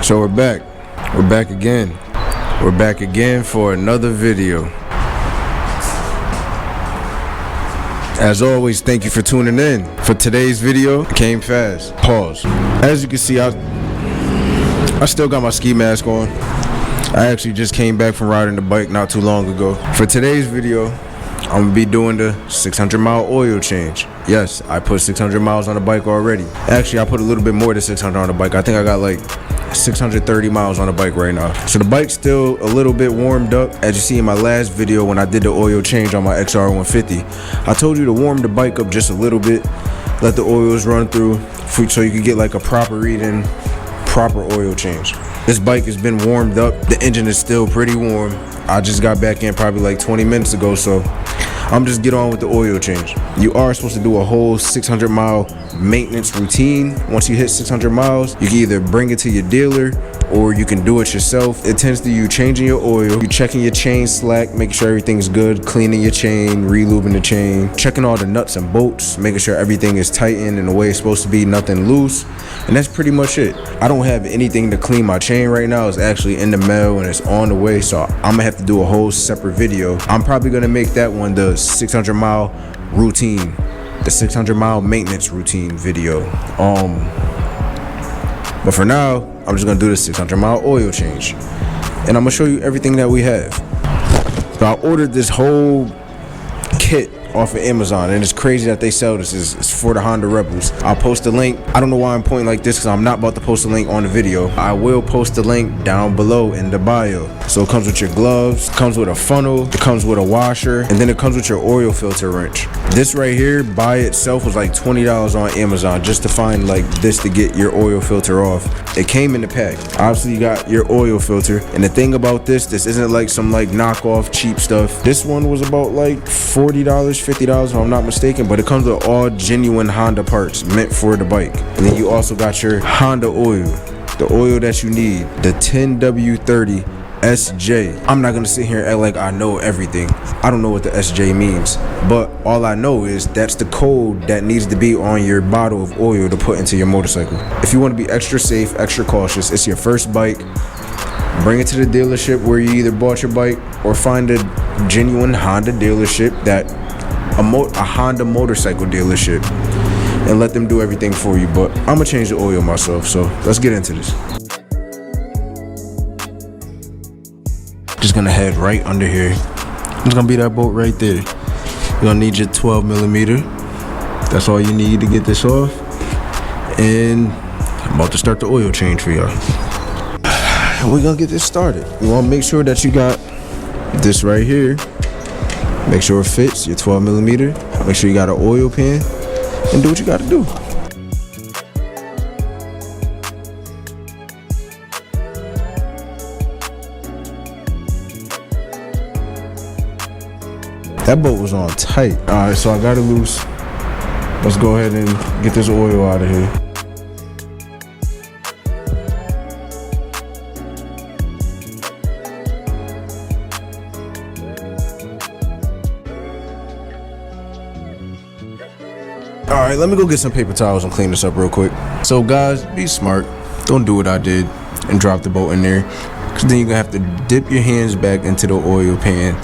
So we're back. We're back again. We're back again for another video. As always, thank you for tuning in. For today's video, it came fast. Pause. As you can see, I still got my ski mask on. I actually just came back from riding the bike not too long ago. For today's video, I'm gonna be doing the 600-mile oil change. Yes, I put 600 miles on the bike already. Actually, I put a little bit more than 600 on the bike. I think I got like 630 miles on the bike right now. So the bike's still a little bit warmed up. As you see in my last video when I did the oil change on my XR150, I told you to warm the bike up just a little bit, let the oils run through so you could get like a proper reading, proper oil change. This bike has been warmed up. The engine is still pretty warm. I just got back in probably like 20 minutes ago, so I'm just get on with the oil change. You are supposed to do a whole 600-mile maintenance routine. Once you hit 600 miles, you can either bring it to your dealer or you can do it yourself. It tends to you changing your oil, you checking your chain slack, making sure everything's good, cleaning your chain, re-lubing the chain, checking all the nuts and bolts, making sure everything is tightened in the way it's supposed to be, nothing loose. And that's pretty much it. I don't have anything to clean my chain right now. It's actually in the mail and it's on the way, so I'm gonna have to do a whole separate video. I'm probably gonna make that one the 600-mile routine, the 600-mile maintenance routine video. But for now, I'm just gonna do the 600-mile oil change, and I'm gonna show you everything that we have. So I ordered this whole kit off of Amazon, and it's crazy that they sell this. It's for the Honda Rebels. I'll post a link. I don't know why I'm pointing like this because I'm not about to post a link on the video. I will post the link down below in the bio. So it comes with your gloves, it comes with a funnel, it comes with a washer, and then it comes with your oil filter wrench. This right here by itself was like $20 on Amazon just to find like this to get your oil filter off. It came in the pack. Obviously you got your oil filter, and the thing about this isn't like some like knockoff cheap stuff. This one was about like $40, $50 if I'm not mistaken, but it comes with all genuine Honda parts meant for the bike. And then you also got your Honda oil, the oil that you need, the 10W30 SJ. I'm not gonna sit here and act like I know everything. I don't know what the SJ means, but all I know is that's the code that needs to be on your bottle of oil to put into your motorcycle. If you want to be extra safe, extra cautious, it's your first bike, bring it to the dealership where you either bought your bike or find a genuine Honda dealership, that a Honda motorcycle dealership, and let them do everything for you. But I'm gonna change the oil myself, so let's get into this. Just gonna head right under here. It's gonna be that bolt right there. You're gonna need your 12mm. That's all you need to get this off. And I'm about to start the oil change for y'all. We're gonna get this started. You wanna make sure that you got this right here. Make sure it fits, your 12mm. Make sure you got an oil pan, and do what you gotta do. That bolt was on tight. All right, so I got it loose. Let's go ahead and get this oil out of here. All right, let me go get some paper towels and clean this up real quick. So guys, be smart. Don't do what I did and drop the bolt in there, because then you're gonna have to dip your hands back into the oil pan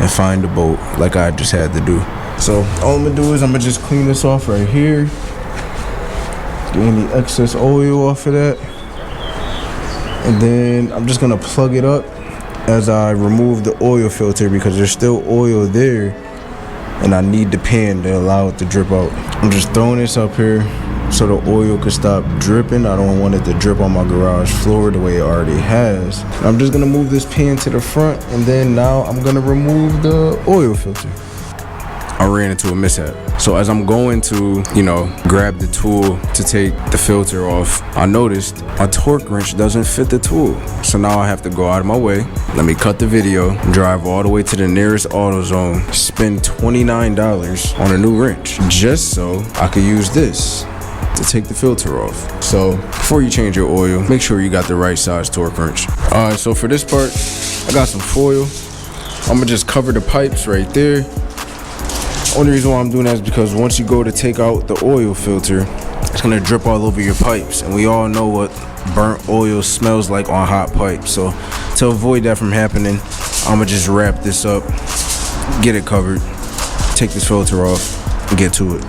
and find the bolt like I just had to do. So all I'm gonna do is I'm gonna just clean this off right here. Get any excess oil off of that. And then I'm just gonna plug it up as I remove the oil filter, because there's still oil there and I need the pan to allow it to drip out. I'm just throwing this up here so the oil could stop dripping. I don't want it to drip on my garage floor the way it already has. I'm just gonna move this pan to the front, and then now I'm gonna remove the oil filter. I ran into a mishap. So as I'm going to, grab the tool to take the filter off, I noticed a torque wrench doesn't fit the tool. So now I have to go out of my way. Let me cut the video, drive all the way to the nearest AutoZone, spend $29 on a new wrench, just so I could use this to take the filter off. So before you change your oil, make sure you got the right size torque wrench. All right, so for this part, I got some foil. I'm gonna just cover the pipes right there. Only reason why I'm doing that is because once you go to take out the oil filter, it's gonna drip all over your pipes, and we all know what burnt oil smells like on hot pipe. So to avoid that from happening, I'ma just wrap this up, get it covered, take this filter off, and get to it.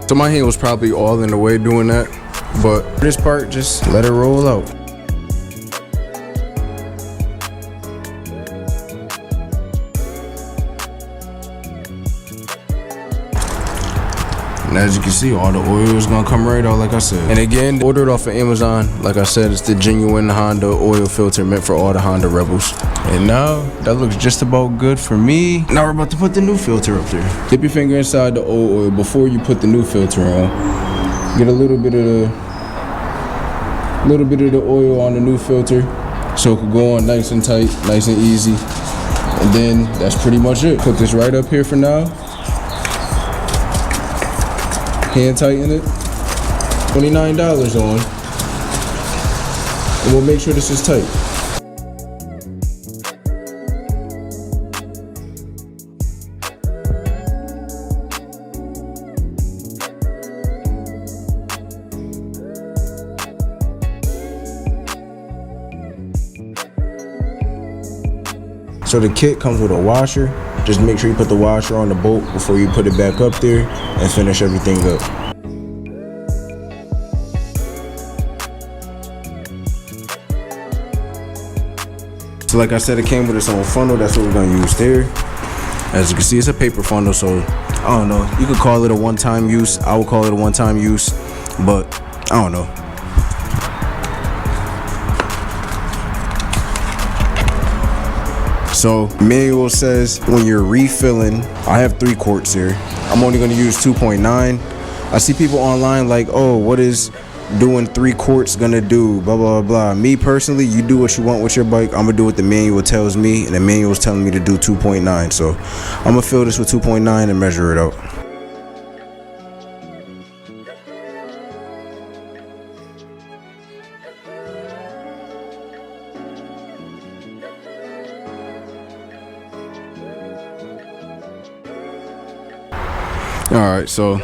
So my hand was probably all in the way doing that, but this part, just let it roll out. And as you can see, all the oil is gonna come right out, like I said. And again, ordered off of Amazon. Like I said, it's the genuine Honda oil filter meant for all the Honda Rebels. And now, that looks just about good for me. Now we're about to put the new filter up there. Dip your finger inside the old oil before you put the new filter on. Get a little bit of the oil on the new filter so it can go on nice and tight, nice and easy. And then that's pretty much it. Put this right up here for now. Hand tighten it. $29 on. And we'll make sure this is tight. So the kit comes with a washer. Just make sure you put the washer on the bolt before you put it back up there and finish everything up. So like I said, it came with its own funnel. That's what we're gonna use there. As you can see, it's a paper funnel, so I don't know. You could call it a one-time use. I would call it a one-time use, but I don't know. So manual says when you're refilling, I have 3 quarts here. I'm only gonna use 2.9. I see people online like, oh, what is doing 3 quarts gonna do, blah, blah, blah. Me personally, you do what you want with your bike. I'm gonna do what the manual tells me, and the manual is telling me to do 2.9. So I'm gonna fill this with 2.9 and measure it out. Alright, so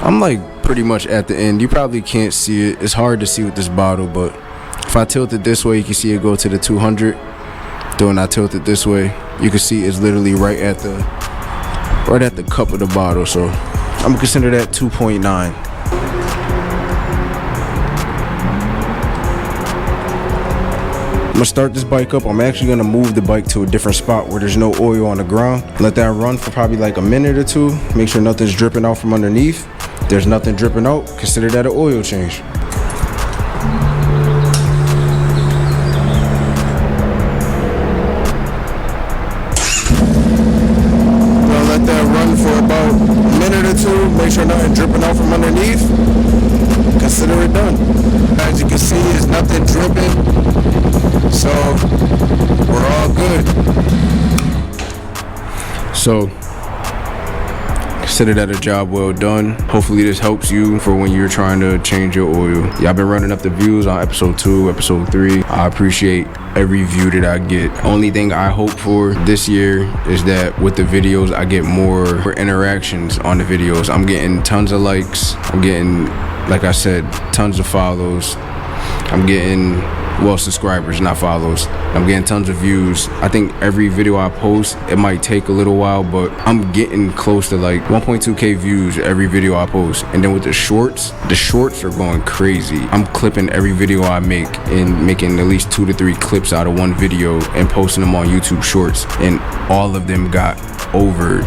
I'm like pretty much at the end. You probably can't see it. It's hard to see with this bottle, but if I tilt it this way, you can see it go to the 200. Then when I tilt it this way, you can see it's literally right at the cup of the bottle. So I'm gonna consider that 2.9. I'm gonna start this bike up. I'm actually gonna move the bike to a different spot where there's no oil on the ground. Let that run for probably like a minute or two. Make sure nothing's dripping out from underneath. If there's nothing dripping out, consider that an oil change. Gonna let that run for about a minute or two. Make sure nothing dripping out from underneath. Consider it done. As you can see, there's nothing dripping. So we're all good. So consider that a job well done. Hopefully this helps you for when you're trying to change your oil. Yeah, I've been running up the views on episode 2, episode 3. I appreciate every view that I get. Only thing I hope for this year is that with the videos, I get more interactions on the videos. I'm getting tons of likes. I'm getting, like I said, tons of follows. I'm getting, well, subscribers, not follows. I'm getting tons of views. I think every video I post, it might take a little while, but I'm getting close to like 1.2K views every video I post. And then with the shorts are going crazy. I'm clipping every video I make and making at least 2 to 3 clips out of one video and posting them on YouTube Shorts. And all of them got over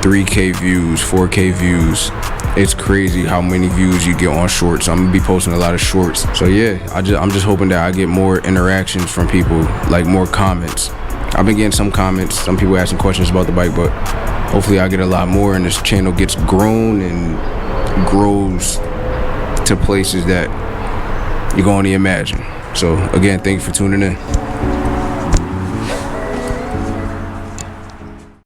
3K views, 4K views. It's crazy how many views you get on shorts. I'm gonna be posting a lot of shorts. So yeah, I'm just hoping that I get more interactions from people, like more comments. I've been getting some comments, some people asking questions about the bike, but hopefully I get a lot more and this channel gets grown and grows to places that you can only imagine. So again, thank you for tuning in.